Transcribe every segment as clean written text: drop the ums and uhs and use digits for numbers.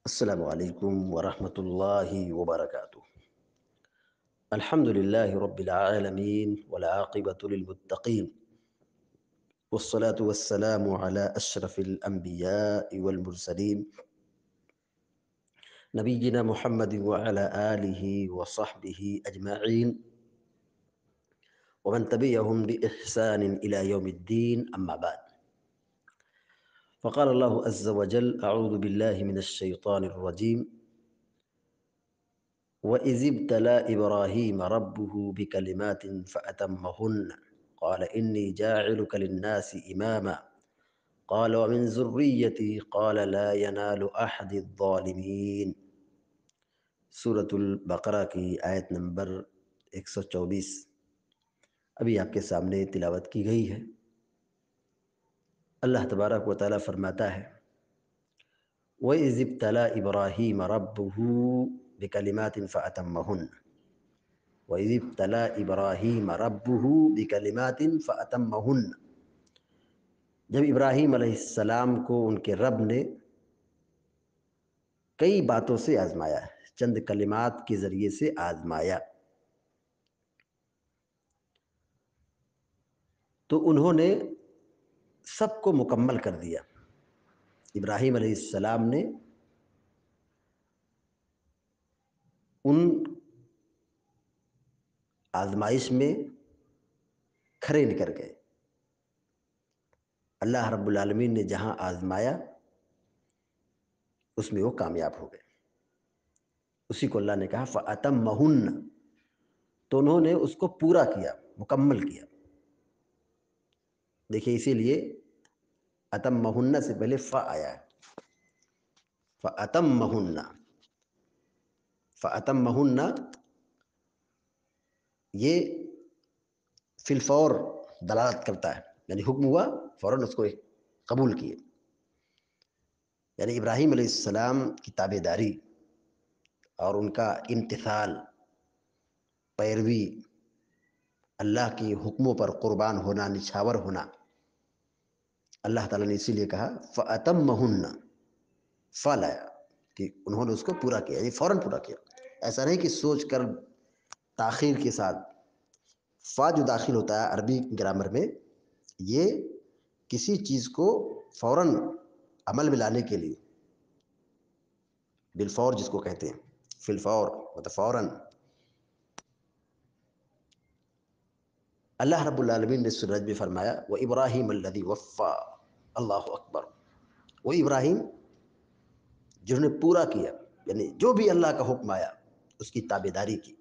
السلام علیکم ورحمۃ اللہ وبرکاتہ۔ الحمد للہ رب العالمین والعاقبۃ للمتقین والصلاة والسلام علی اشرف الانبیاء والمرسلین نبینا محمد وعلی آلہ وصحبہ اجمعین ومن تبعهم بإحسان إلى يوم الدين أما بعد، فقال الله عز وجل: أعوذ بالله من الشيطان الرجيم وَإِذِ ابْتَلَىٰ إِبْرَاهِيمَ رَبُّهُ بِكَلِمَاتٍ فَأَتَمَّهُنَّ قَالَ إِنِّي جَاعِلُكَ لِلنَّاسِ إِمَامًا قَالَ وَمِن ذُرِّيَّتِي قَالَ لَا يَنَالُ أَحَدِ الظَّالِمِينَ۔ سورۃ البقرہ کی آیت نمبر 124 ابھی آپ کے سامنے تلاوت کی گئی ہے۔ اللہ تبارک و تعالیٰ فرماتا ہے: وَإِذِ ابْتَلَىٰ إِبْرَاهِيمَ رَبُّهُ بِكَلِمَاتٍ فَأَتَمَّهُنَّ وَإِذِ ابْتَلَىٰ إِبْرَاهِيمَ رَبُّهُ بِكَلِمَاتٍ فَأَتَمَّهُنَّ، جب ابراہیم علیہ السلام کو ان کے رب نے کئی باتوں سے آزمایا، چند کلمات کے ذریعے سے آزمایا، تو انہوں نے سب کو مکمل کر دیا۔ ابراہیم علیہ السلام نے ان آزمائش میں کھرے نکل گئے۔ اللہ رب العالمین نے جہاں آزمایا اس میں وہ کامیاب ہو گئے۔ اسی کو اللہ نے کہا فَأَتَمَّهُنَّ، تو انہوں نے اس کو پورا کیا، مکمل کیا۔ دیکھیں اسی لیے اتمہن سے پہلے فا آیا ہے، فَأَتَمَّهُنَّ۔ فَأَتَمَّهُنَّ یہ فی الفور دلالت کرتا ہے، یعنی حکم ہوا فوراً اس کو قبول کیے۔ یعنی ابراہیم علیہ السلام کی تابعداری اور ان کا امتثال، پیروی، اللہ کی حکموں پر قربان ہونا، نچھاور ہونا، اللہ تعالیٰ نے اسی لیے کہا فَأَتَمَّهُنَّ، فا لایا کہ انہوں نے اس کو پورا کیا، یعنی فوراً پورا کیا۔ ایسا نہیں کہ سوچ کر تاخیر کے ساتھ۔ فا جو داخل ہوتا ہے عربی گرامر میں، یہ کسی چیز کو فوراً عمل میں لانے کے لیے، بالفور جس کو کہتے ہیں، فی الفور مطلب فوراً۔ اللہ رب العالمین نے سورج میں فرمایا وَإِبْرَاهِيمَ الَّذِي وَفَّىٰ، اللہ اکبر، وہ ابراہیم جنہوں نے پورا کیا، یعنی جو بھی اللہ کا حکم آیا اس کی تابعداری کی۔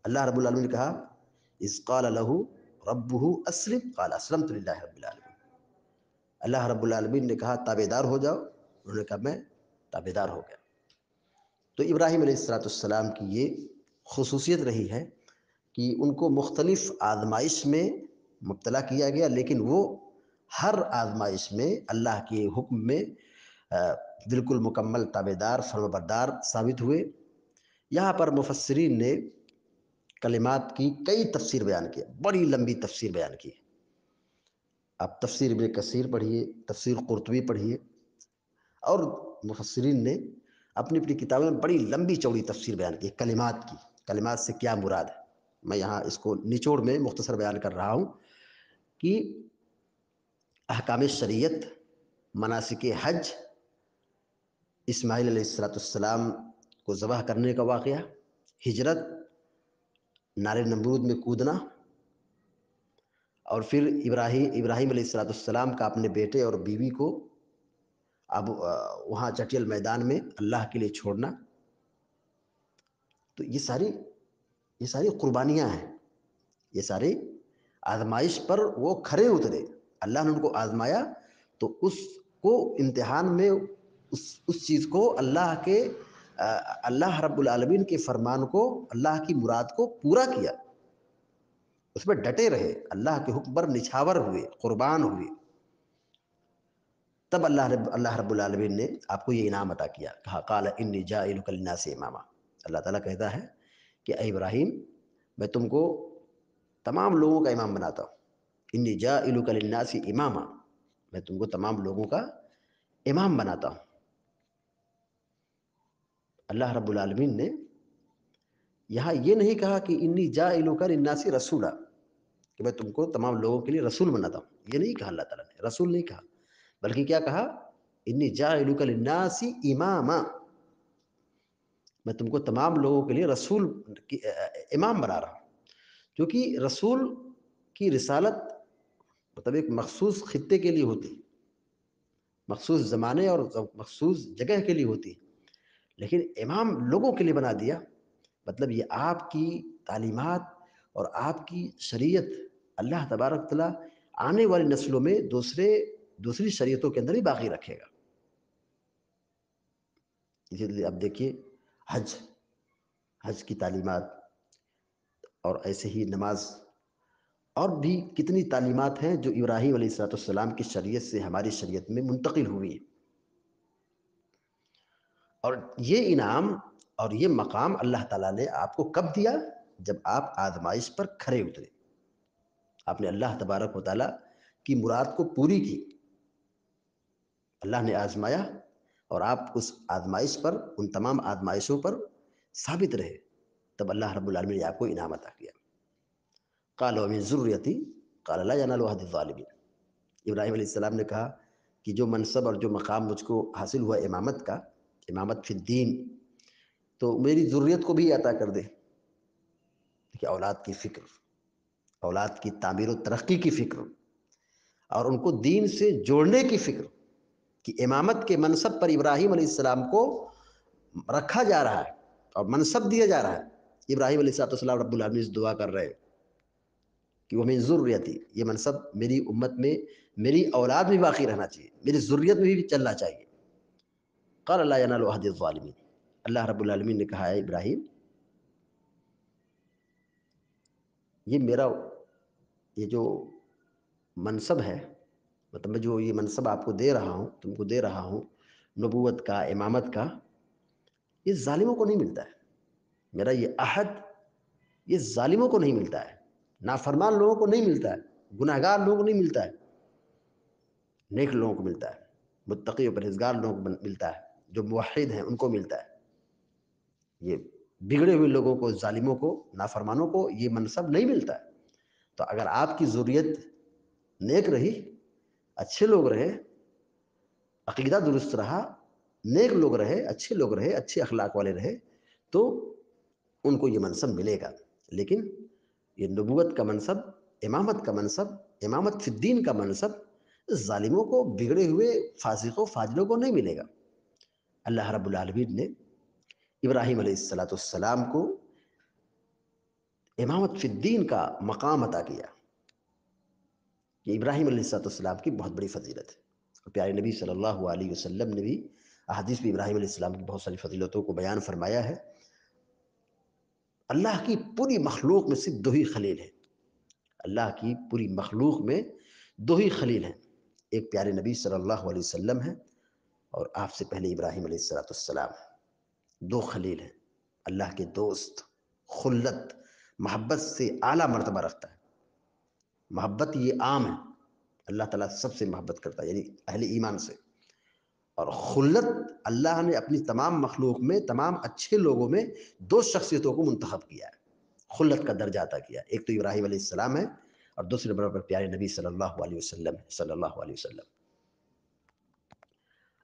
اللہ رب العالمین نے کہا اذ قال له ربه اسلم قال اسلمت للہ رب العالمین۔ اللہ رب العالمین نے کہا تابعدار ہو جاؤ، انہوں نے کہا میں تابعدار ہو گیا۔ تو ابراہیم علیہ السلام کی یہ خصوصیت رہی ہے کہ ان کو مختلف آزمائش میں مبتلا کیا گیا، لیکن وہ ہر آزمائش میں اللہ کے حکم میں بالکل مکمل تابعدار، فرمانبردار ثابت ہوئے۔ یہاں پر مفسرین نے کلمات کی کئی تفسیر بیان کی، بڑی لمبی تفسیر بیان کی۔ آپ تفسیر ابن کثیر پڑھیے، تفسیر قرطبی پڑھیے، اور مفسرین نے اپنی اپنی کتابوں میں بڑی لمبی چوڑی تفسیر بیان کی کلمات کی، کلمات سے کیا مراد ہے۔ میں یہاں اس کو نچوڑ میں مختصر بیان کر رہا ہوں کہ احکام شریعت، مناسک حج، اسماعیل علیہ السلام کو ذبح کرنے کا واقعہ، ہجرت، نار نمرود میں کودنا، اور پھر ابراہیم علیہ السلام کا اپنے بیٹے اور بیوی کو اب وہاں چٹیل میدان میں اللہ کے لیے چھوڑنا۔ تو یہ ساری قربانیاں ہیں، یہ ساری آزمائش پر وہ کھرے اترے۔ اللہ نے ان کو آزمایا تو اس کو امتحان میں اس چیز کو اللہ رب العالمین کے فرمان کو، اللہ کی مراد کو پورا کیا، اس میں ڈٹے رہے، اللہ کے حکم پر نچھاور ہوئے، قربان ہوئے۔ تب اللہ رب العالمین نے آپ کو یہ انعام عطا کیا، کہا قال انی جاعلک للناس اماما۔ اللہ تعالیٰ کہتا ہے کہ اے ابراہیم، میں تم کو تمام لوگوں کا امام بناتا ہوں۔ انی جاعلک للناس اماما، میں تم کو تمام لوگوں کا امام بناتا ہوں۔ اللہ رب العالمین نے یہاں یہ نہیں کہا کہ انی جاعلک للناس رسولا، کہ میں تم کو تمام لوگوں کے لیے رسول بناتا ہوں، یہ نہیں کہا اللہ تعالیٰ نے، رسول نہیں کہا، بلکہ کیا کہا؟ انی جاعلک للناس اماما، میں تم کو تمام لوگوں کے لیے رسول امام بنا رہا ہوں، کیونکہ رسول کی رسالت مطلب ایک مخصوص خطے کے لیے ہوتی، مخصوص زمانے اور مخصوص جگہ کے لیے ہوتی، لیکن امام لوگوں کے لیے بنا دیا، مطلب یہ آپ کی تعلیمات اور آپ کی شریعت اللہ تبارک تعالیٰ آنے والی نسلوں میں دوسری شریعتوں کے اندر ہی باقی رکھے گا۔ اسی لیے اب دیکھیے حج کی تعلیمات، اور ایسے ہی نماز، اور بھی کتنی تعلیمات ہیں جو ابراہیم علیہ السلام کی شریعت سے ہماری شریعت میں منتقل ہوئی ہیں، اور یہ انعام اور یہ مقام اللہ تعالیٰ نے آپ کو کب دیا؟ جب آپ آزمائش پر کھرے اترے، آپ نے اللہ تبارک و تعالیٰ کی مراد کو پوری کی، اللہ نے آزمایا اور آپ اس آزمائش پر، ان تمام آزمائشوں پر ثابت رہے، تب اللہ رب العالمین نے آپ کو انعام عطا کیا۔ قال ومن ذریتی قال لا ینال عہد الظالمین، ابراہیم علیہ السلام نے کہا کہ جو منصب اور جو مقام مجھ کو حاصل ہوا امامت کا، امامت فی الدین، تو میری ذریت کو بھی عطا کر دے، کہ اولاد کی فکر، اولاد کی تعمیر و ترقی کی فکر، اور ان کو دین سے جوڑنے کی فکر، کہ امامت کے منصب پر ابراہیم علیہ السلام کو رکھا جا رہا ہے اور منصب دیا جا رہا ہے۔ ابراہیم علیہ السلام رب العالمین سے دعا کر رہے ہیں کہ وہ من ذریتی، یہ منصب میری امت میں، میری اولاد میں باقی رہنا چاہیے، میری ذریت میں بھی چلنا چاہیے۔ قال لا ینال عہد الظالمین، اللہ رب العالمین نے کہا ہے ابراہیم، یہ میرا یہ جو منصب ہے، مطلب میں جو یہ منصب آپ کو دے رہا ہوں، تم کو دے رہا ہوں، نبوت کا، امامت کا، یہ ظالموں کو نہیں ملتا ہے، میرا یہ عہد یہ ظالموں کو نہیں ملتا ہے، نافرمان لوگوں کو نہیں ملتا ہے، گناہگار لوگوں کو نہیں ملتا ہے، نیک لوگوں کو ملتا ہے، متقی و پرہیزگار لوگوں کو ملتا ہے، جو موحد ہیں ان کو ملتا ہے۔ یہ بگڑے ہوئے لوگوں کو، ظالموں کو، نافرمانوں کو یہ منصب نہیں ملتا ہے۔ تو اگر آپ کی ذریت نیک رہی، اچھے لوگ رہے، عقیدہ درست رہا، نیک لوگ رہے، اچھے لوگ رہے، اچھے اخلاق والے رہے، تو ان کو یہ منصب ملے گا۔ لیکن یہ نبوت کا منصب، امامت کا منصب، امامت فی الدین کا منصب ظالموں کو، بگڑے ہوئے فاسقوں فاجروں کو نہیں ملے گا۔ اللہ رب العالمین نے ابراہیم علیہ السلام کو امامت فی الدین کا مقام عطا کیا، یہ ابراہیم علیہ السلام کی بہت بڑی فضیلت ہے، اور پیارے نبی صلی اللہ علیہ وسلم نے بھی احادیث میں ابراہیم علیہ السلام کی بہت ساری فضیلتوں کو بیان فرمایا ہے۔ اللہ کی پوری مخلوق میں صرف 2 ہی خلیل ہیں، اللہ کی پوری مخلوق میں 2 ہی خلیل ہیں، ایک پیارے نبی صلی اللہ علیہ وسلم ہیں، اور آپ سے پہلے ابراہیم علیہ السلام، 2 خلیل ہیں، اللہ کے دوست، خلت، محبت سے اعلیٰ مرتبہ رکھتا ہے۔ محبت یہ عام ہے، اللہ تعالیٰ سب سے محبت کرتا ہے، یعنی اہل ایمان سے، اور خلت اللہ نے اپنی تمام مخلوق میں، تمام اچھے لوگوں میں 2 شخصیتوں کو منتخب کیا ہے، خلت کا درجہ عطا کیا ہے، ایک تو ابراہیم علیہ السلام ہے، اور دوسرے نمبر پر پیارے نبی صلی اللہ علیہ وسلم ہے، صلی اللہ علیہ وسلم۔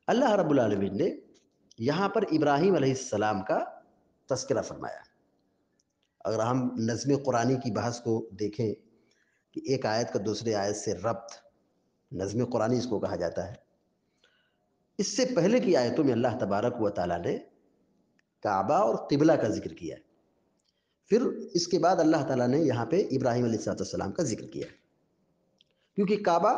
اللہ رب العالمین نے یہاں پر ابراہیم علیہ السلام کا تذکرہ فرمایا۔ اگر ہم نظم قرآنی کی بحث کو دیکھیں کہ ایک آیت کا دوسرے آیت سے ربط، نظم قرآنی اس کو کہا جاتا ہے، اس سے پہلے کی آیتوں میں اللہ تبارک و تعالیٰ نے کعبہ اور قبلہ کا ذکر کیا ہے، پھر اس کے بعد اللہ تعالیٰ نے یہاں پہ ابراہیم علیہ السلام کا ذکر کیا، کیونکہ کعبہ،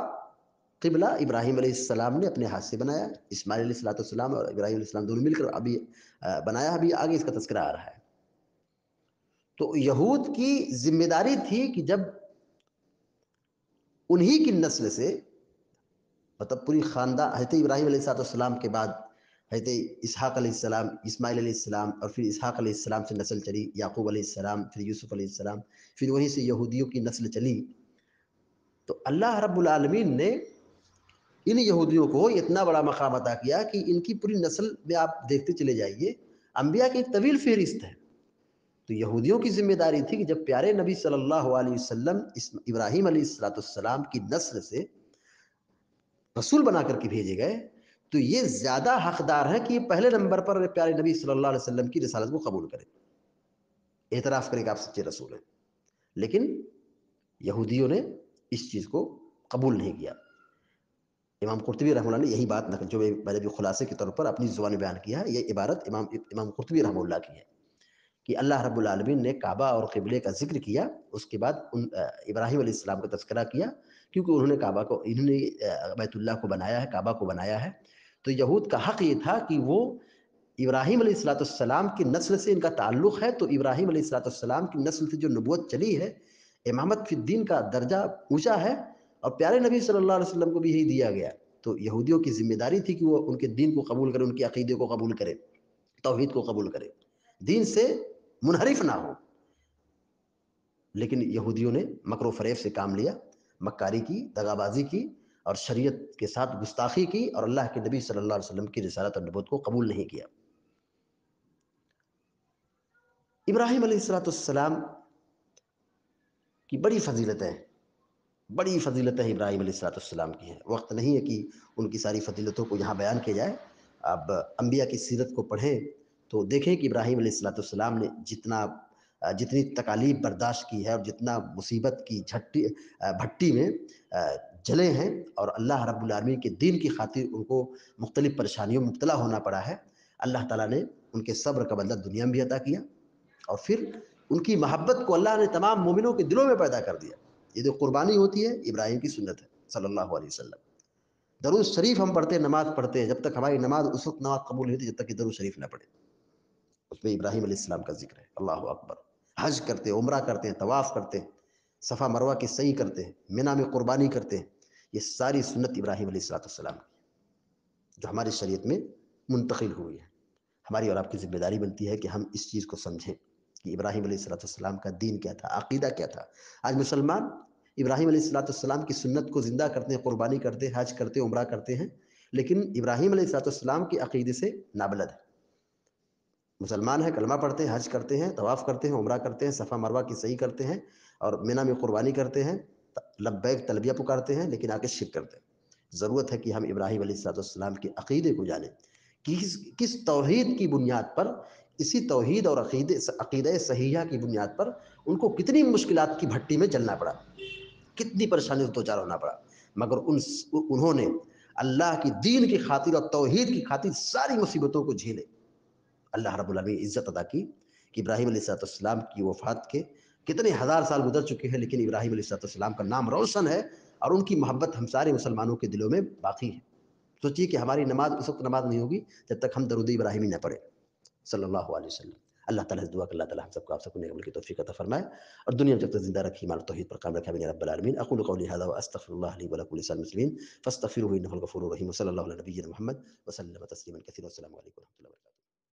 قبلہ ابراہیم علیہ السلام نے اپنے ہاتھ سے بنایا، اسماعیل علیہ السلام اور ابراہیم علیہ السلام دونوں مل کر ابھی بنایا، ابھی آگے اس کا تذکرہ آ رہا ہے۔ تو یہود کی ذمہ داری تھی کہ جب انہی کی نسل سے، مطلب پوری خاندان، حضرت ابراہیم علیہ السلام کے بعد حضرت اسحاق علیہ السلام، اسماعیل علیہ السلام، اور پھر اسحاق علیہ السلام سے نسل چلی، یعقوب علیہ السلام، پھر یوسف علیہ السلام، پھر وہیں سے یہودیوں کی نسل چلی، تو اللہ رب العالمین نے ان یہودیوں کو اتنا بڑا مقام عطا کیا کہ ان کی پوری نسل میں آپ دیکھتے چلے جائیے، انبیاء کی ایک طویل فہرست ہے. تو یہودیوں کی ذمہ داری تھی کہ جب پیارے نبی صلی اللہ علیہ وسلم ابراہیم علیہ السلام کی نسل سے رسول بنا کر کے بھیجے گئے تو یہ زیادہ حقدار ہے کہ یہ پہلے نمبر پر پیارے نبی صلی اللہ علیہ وسلم کی رسالت کو قبول کرے، اعتراف کرے کہ آپ سچے رسول ہیں. لیکن یہودیوں نے اس چیز کو قبول نہیں کیا. امام قرطبی رحمہ اللہ نے یہی بات جو میں نے بھی خلاصے کے طور پر اپنی زبان میں بیان کیا ہے، یہ عبارت امام قرطبی رحمہ اللہ کی ہے کہ اللہ رب العالمین نے کعبہ اور قبلے کا ذکر کیا، اس کے بعد ابراہیم علیہ السلام کا تذکرہ کیا، کیونکہ انہوں نے بیت اللہ کو بنایا ہے، کعبہ کو بنایا ہے. تو یہود کا حق یہ تھا کہ وہ ابراہیم علیہ السلام کی نسل سے ان کا تعلق ہے، تو ابراہیم علیہ السلام کی نسل سے جو نبوت چلی ہے، امامت فی الدین کا درجہ اونچا ہے، اور پیارے نبی صلی اللہ علیہ وسلم کو بھی یہی دیا گیا. تو یہودیوں کی ذمہ داری تھی کہ وہ ان کے دین کو قبول کرے، ان کے عقیدے کو قبول کرے، توحید کو قبول کرے، دین سے منحرف نہ ہو. لیکن یہودیوں نے مکر و فریب سے کام لیا، مکاری کی، دغابازی کی، اور شریعت کے ساتھ گستاخی کی، اور اللہ کے نبی صلی اللہ علیہ وسلم کی رسالت اور نبوت کو قبول نہیں کیا. ابراہیم علیہ السلام کی بڑی فضیلتیں ابراہیم علیہ السلام کی ہیں. وقت نہیں ہے کہ ان کی ساری فضیلتوں کو یہاں بیان کیا جائے. اب انبیاء کی سیرت کو پڑھیں تو دیکھیں کہ ابراہیم علیہ السلام نے جتنی تکالیف برداشت کی ہے، اور جتنا مصیبت کی بھٹی میں جلے ہیں، اور اللہ رب العالمین کے دین کی خاطر ان کو مختلف پریشانیوں میں مبتلا ہونا پڑا ہے. اللہ تعالیٰ نے ان کے صبر کا بدلہ دنیا میں بھی عطا کیا، اور پھر ان کی محبت کو اللہ نے تمام مومنوں کے دلوں میں پیدا کر دیا. یہ جو قربانی ہوتی ہے ابراہیم کی سنت ہے صلی اللہ علیہ وسلم. درود شریف ہم پڑھتے ہیں، نماز پڑھتے ہیں، جب تک ہماری نماز اس وقت نماز قبول نہیں ہوتی جب تک کہ درود شریف نہ پڑھے. اس میں ابراہیم علیہ السلام کا ذکر ہے. اللہ اکبر. حج کرتے ہیں، عمرہ کرتے ہیں، طواف کرتے ہیں، صفا مروہ کی سعی کرتے ہیں، مینا میں قربانی کرتے ہیں. یہ ساری سنت ابراہیم علیہ السلام کی جو ہماری شریعت میں منتقل ہوئی ہے. ہماری اور آپ کی ذمہ داری بنتی ہے کہ ہم اس چیز کو سمجھیں کہ ابراہیم علیہ السلام کا دین کیا تھا، عقیدہ کیا تھا. آج مسلمان ابراہیم علیہ السلام کی سنت کو زندہ کرتے ہیں، قربانی کرتے ہیں، حج کرتے ہیں، عمرہ کرتے ہیں، لیکن ابراہیم علیہ السلام کے عقیدے سے نابلد ہے. مسلمان ہیں، کلمہ پڑھتے ہیں، حج کرتے ہیں، طواف کرتے ہیں، عمرہ کرتے ہیں، صفا مروہ کی سعی کرتے ہیں، اور مینا میں قربانی کرتے ہیں، لبیک تلبیہ پکارتے ہیں، لیکن آگے شرک کرتے ہیں. ضرورت ہے کہ ہم ابراہیم علیہ السلام کے عقیدے کو جانیں، کس توحید کی بنیاد پر، اسی توحید اور عقیدہ صحیحہ کی بنیاد پر ان کو کتنی مشکلات کی بھٹی میں جلنا پڑا، کتنی پریشانیوں سے دوچار ہونا پڑا، مگر انہوں نے اللہ کی دین کی خاطر اور توحید کی خاطر ساری مصیبتوں کو جھیلے. اللہ رب العالمین عزت ادا کی کہ ابراہیم علیہ السلام کی وفات کے کتنے ہزار سال گزر چکے ہیں، لیکن ابراہیم علیہ السلام کا نام روشن ہے، اور ان کی محبت ہم سارے مسلمانوں کے دلوں میں باقی ہے. سوچیے کہ ہماری نماز اس وقت نماز نہیں ہوگی جب تک ہم درود ابراہیمی نہ پڑھیں صلی اللہ علیہ وسلم. اللہ تعالیٰ سے دعا کہ اللہ تعالیٰ ہم سب کو آپ سب کو نیک عمل کی توفیق عطا فرمائے، اور دنیا میں جب تک زندہ رکھی ایمان اور توحید پر قائم رکھے بنا رب العالمین. اقول قولی ھذا واستغفر اللہ لی ولکم ولسائر المسلمین فاستغفروہ انہ الغفور الرحیم. وصلی اللہ علی نبینا محمد وسلم تسلیما کثیرا. والسلام علیکم ورحمۃ اللہ وبرکاتہ.